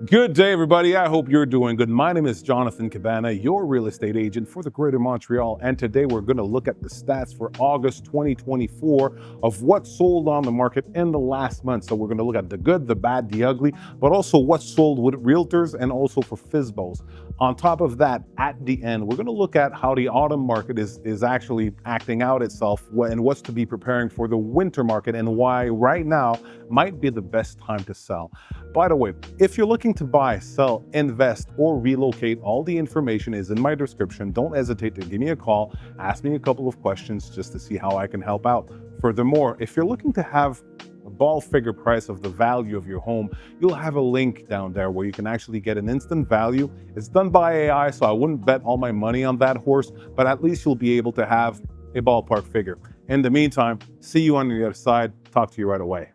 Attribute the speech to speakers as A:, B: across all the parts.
A: Good day, everybody. I hope you're doing good. My name is Jonathan Cabana, your real estate agent for the Greater Montreal. And today we're going to look at the stats for August 2024 of what sold on the market in the last month. So we're going to look at the good, the bad, the ugly, but also what sold with realtors and also for FSBOs. On top of that, at the end, we're going to look at how the autumn market is actually acting out itself and what's to be preparing for the winter market and why right now might be the best time to sell. By the way, if you're looking to buy, sell, invest, or relocate, all the information is in my description. Don't hesitate to give me a call, ask me a couple of questions just to see how I can help out. Furthermore, if you're looking to have a ball figure price of the value of your home, you'll have a link down there where you can actually get an instant value. It's done by AI, so I wouldn't bet all my money on that horse, but at least you'll be able to have a ballpark figure. In the meantime, see you on the other side. Talk to you right away.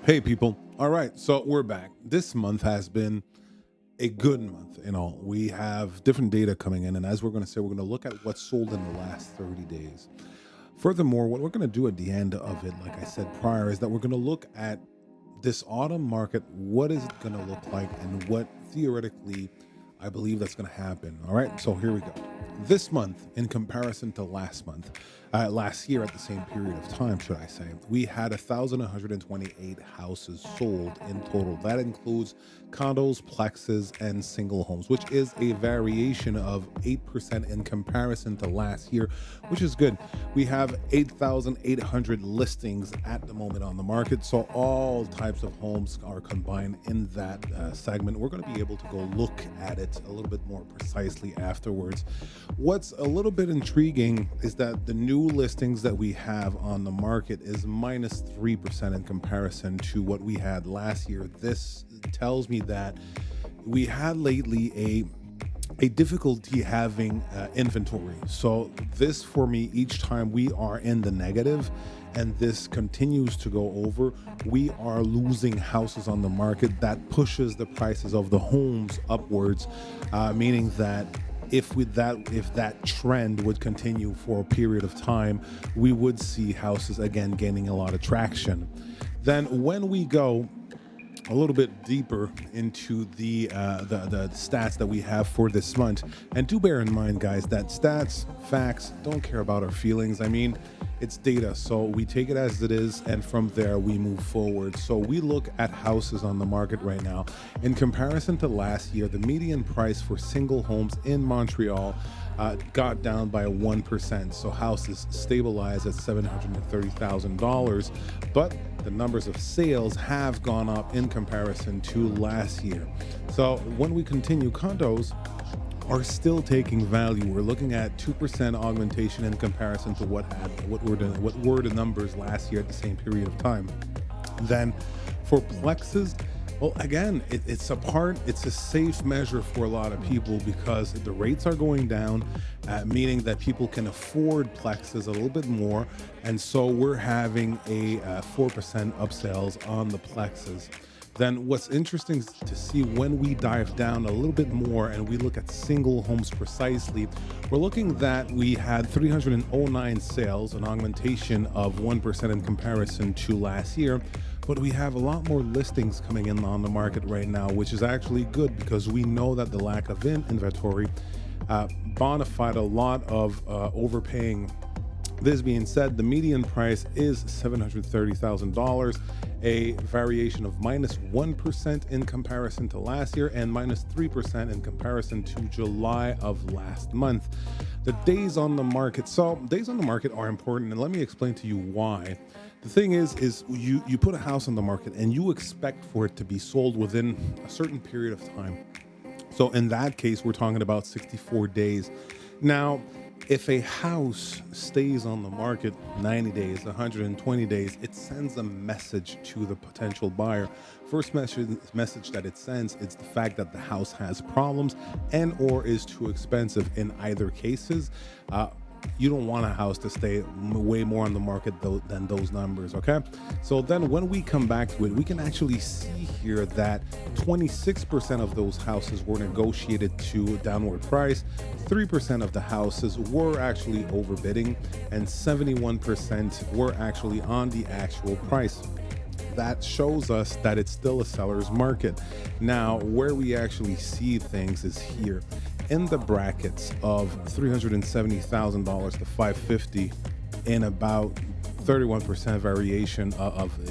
A: Hey people. All right, so we're back. This month has been a good month in all. We have different data coming in, and as we're going to say, we're going to look at what's sold in the last 30 days. Furthermore, what we're going to do at the end of it, like I said prior, is that we're going to look at this autumn market. What is it going to look like, and what theoretically I believe that's going to happen. All right, so here we go. This month, in comparison to last year at the same period of time, should I say, we had 1,128 houses sold in total. That includes condos, plexes, and single homes, which is a variation of 8% in comparison to last year, which is good. We have 8,800 listings at the moment on the market, so all types of homes are combined in that segment. We're going to be able to go look at it a little bit more precisely afterwards. What's a little bit intriguing is that the new listings that we have on the market is minus 3% in comparison to what we had last year. This tells me that we had lately a difficulty having inventory. So this, for me, each time we are in the negative and this continues to go over, we are losing houses on the market. That pushes the prices of the homes upwards, meaning that if that trend would continue for a period of time, we would see houses again gaining a lot of traction. Then when we go a little bit deeper into the stats that we have for this month, and do bear in mind, guys, that stats, facts, don't care about our feelings. I mean, it's data, so we take it as it is, and from there we move forward. So we look at houses on the market right now. In comparison to last year, the median price for single homes in Montreal got down by 1%. So houses stabilized at $730,000, but the numbers of sales have gone up in comparison to last year. So when we continue, condos are still taking value. We're looking at 2% augmentation in comparison to what were the numbers last year at the same period of time. Then for plexes, well, again, it's a safe measure for a lot of people because the rates are going down, meaning that people can afford plexes a little bit more. And so we're having a 4% upsells on the plexes. Then what's interesting to see when we dive down a little bit more and we look at single homes precisely, we're looking that we had 309 sales, an augmentation of 1% in comparison to last year. But we have a lot more listings coming in on the market right now, which is actually good because we know that the lack of inventory bona fide a lot of overpaying. This being said, the median price is $730,000, a variation of minus 1% in comparison to last year and minus 3% in comparison to July of last month. The days on the market. So days on the market are important, and let me explain to you why. The thing is you put a house on the market and you expect for it to be sold within a certain period of time. So in that case, we're talking about 64 days. Now, if a house stays on the market 90 days, 120 days, it sends a message to the potential buyer. First message that it sends is the fact that the house has problems and or is too expensive. In either cases, you don't want a house to stay way more on the market than those numbers. Okay, so then when we come back to it, we can actually see here that 26% of those houses were negotiated to downward price, 3% of the houses were actually overbidding, and 71% were actually on the actual price. That shows us that it's still a seller's market. Now, where we actually see things is here in the brackets of $370,000 to $550, in about 31% variation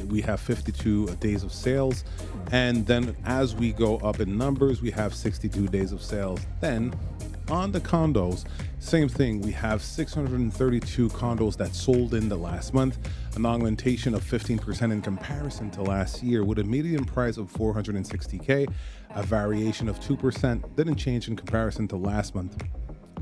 A: we have 52 days of sales. And then as we go up in numbers, we have 62 days of sales. Then on the condos, same thing. We have 632 condos that sold in the last month, an augmentation of 15% in comparison to last year, with a median price of $460K, a variation of 2%, didn't change in comparison to last month.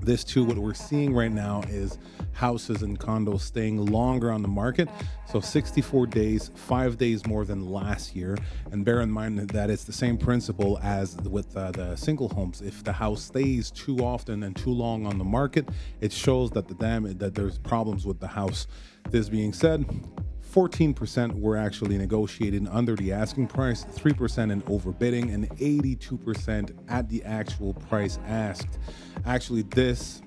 A: This too, what we're seeing right now is houses and condos staying longer on the market. So 64 days, 5 days more than last year. And bear in mind that it's the same principle as with the single homes. If the house stays too often and too long on the market, it shows that that there's problems with the house. This being said, 14% were actually negotiated under the asking price, 3% in overbidding, and 82% at the actual price asked. Actually, this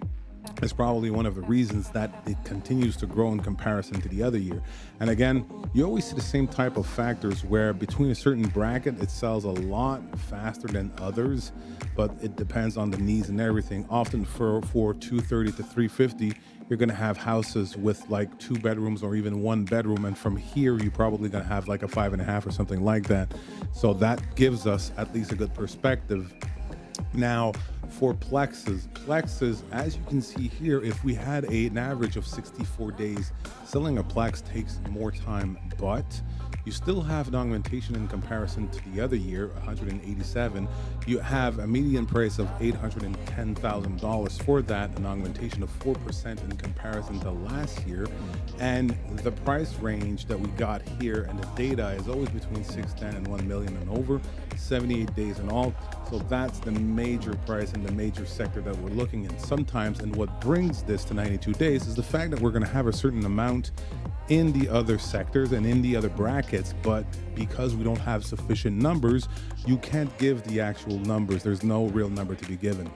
A: is probably one of the reasons that it continues to grow in comparison to the other year. And again, you always see the same type of factors where between a certain bracket, it sells a lot faster than others, but it depends on the needs and everything. Often for 230 to 350, you're going to have houses with like 2 bedrooms or even 1 bedroom. And from here, you're probably going to have like a 5.5 or something like that. So that gives us at least a good perspective. Now, for plexes, as you can see here, if we had an average of 64 days, selling a plex takes more time, but you still have an augmentation in comparison to the other year, 187. You have a median price of $810,000 for that, an augmentation of 4% in comparison to last year. And the price range that we got here and the data is always between 610 and 1 million and over, 78 days in all. So that's the major price and the major sector that we're looking at sometimes. And what brings this to 92 days is the fact that we're going to have a certain amount in the other sectors and in the other brackets, but because we don't have sufficient numbers, you can't give the actual numbers. There's no real number to be given.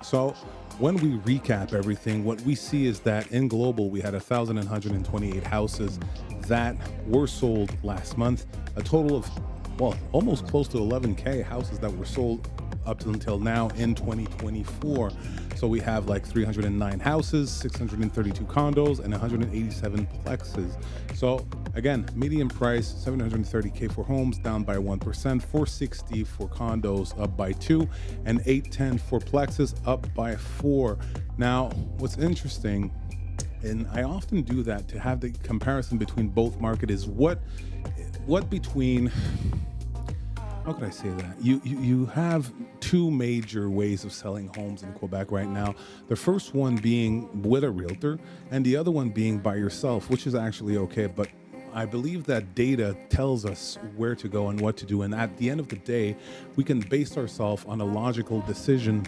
A: So when we recap everything, what we see is that in global, we had 1,128 houses that were sold last month, a total of, well, almost close to 11K houses that were sold up until now in 2024. So we have like 309 houses, 632 condos, and 187 plexes. So again, median price, $730K for homes, down by 1%, $460 for condos, up by 2, and $810 for plexes, up by 4. Now, what's interesting, and I often do that to have the comparison between both market, is what between, how could I say that? You have 2 major ways of selling homes in Quebec right now. The first one being with a realtor, and the other one being by yourself, which is actually okay. But I believe that data tells us where to go and what to do. And at the end of the day, we can base ourselves on a logical decision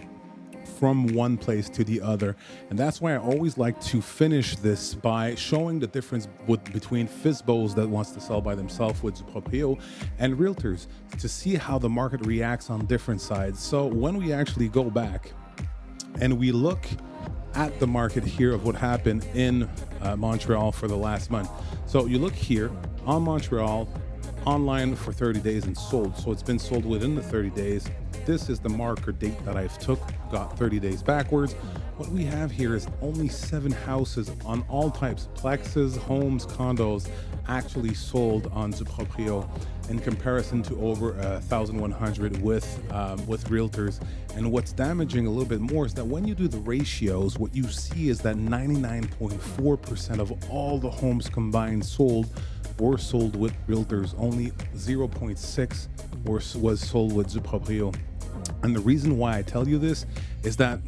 A: from one place to the other. And that's why I always like to finish this by showing the difference between FSBOs that wants to sell by themselves with proprio and realtors, to see how the market reacts on different sides. So when we actually go back and we look at the market here of what happened in Montreal for the last month. So you look here on Montreal, online for 30 days and sold. So it's been sold within the 30 days. This is the marker date that I've got 30 days backwards. What we have here is only 7 houses on all types, plexes, homes, condos, actually sold on Proprio in comparison to over 1,100 with realtors. And what's damaging a little bit more is that when you do the ratios, what you see is that 99.4% of all the homes combined sold were sold with realtors. Only 0.6 was sold with Proprio. And the reason why I tell you this is that,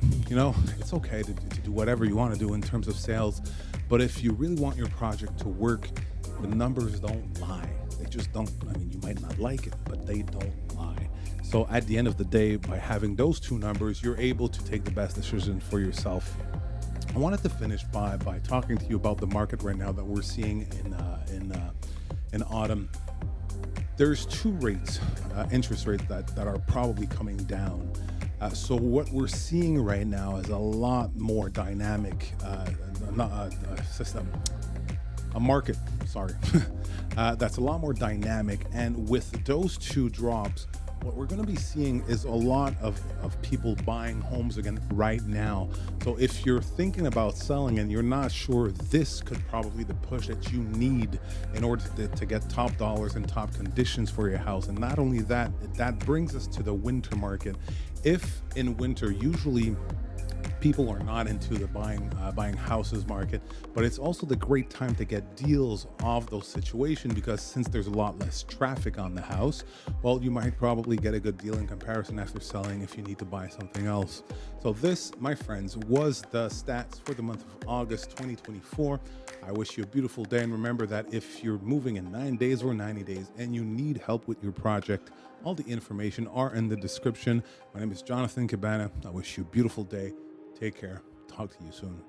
A: it's okay to do whatever you want to do in terms of sales. But if you really want your project to work, the numbers don't lie. They just don't. I mean, you might not like it, but they don't lie. So at the end of the day, by having those 2 numbers, you're able to take the best decision for yourself. I wanted to finish by talking to you about the market right now that we're seeing in autumn. There's two rates, interest rates that are probably coming down. So what we're seeing right now is a lot more dynamic, not system, a market. Sorry, that's a lot more dynamic. And with those two drops, what we're going to be seeing is a lot of people buying homes again right now. So if you're thinking about selling and you're not sure, this could probably the push that you need in order to get top dollars and top conditions for your house. And not only that, that brings us to the winter market. If in winter, usually people are not into the buying houses market, but it's also the great time to get deals off those situations, because since there's a lot less traffic on the house, well, you might probably get a good deal in comparison after selling if you need to buy something else. So this, my friends, was the stats for the month of August 2024. I wish you a beautiful day, and remember that if you're moving in 9 days or 90 days and you need help with your project, all the information are in the description. My name is Jonathan Cabana. I wish you a beautiful day. Take care. Talk to you soon.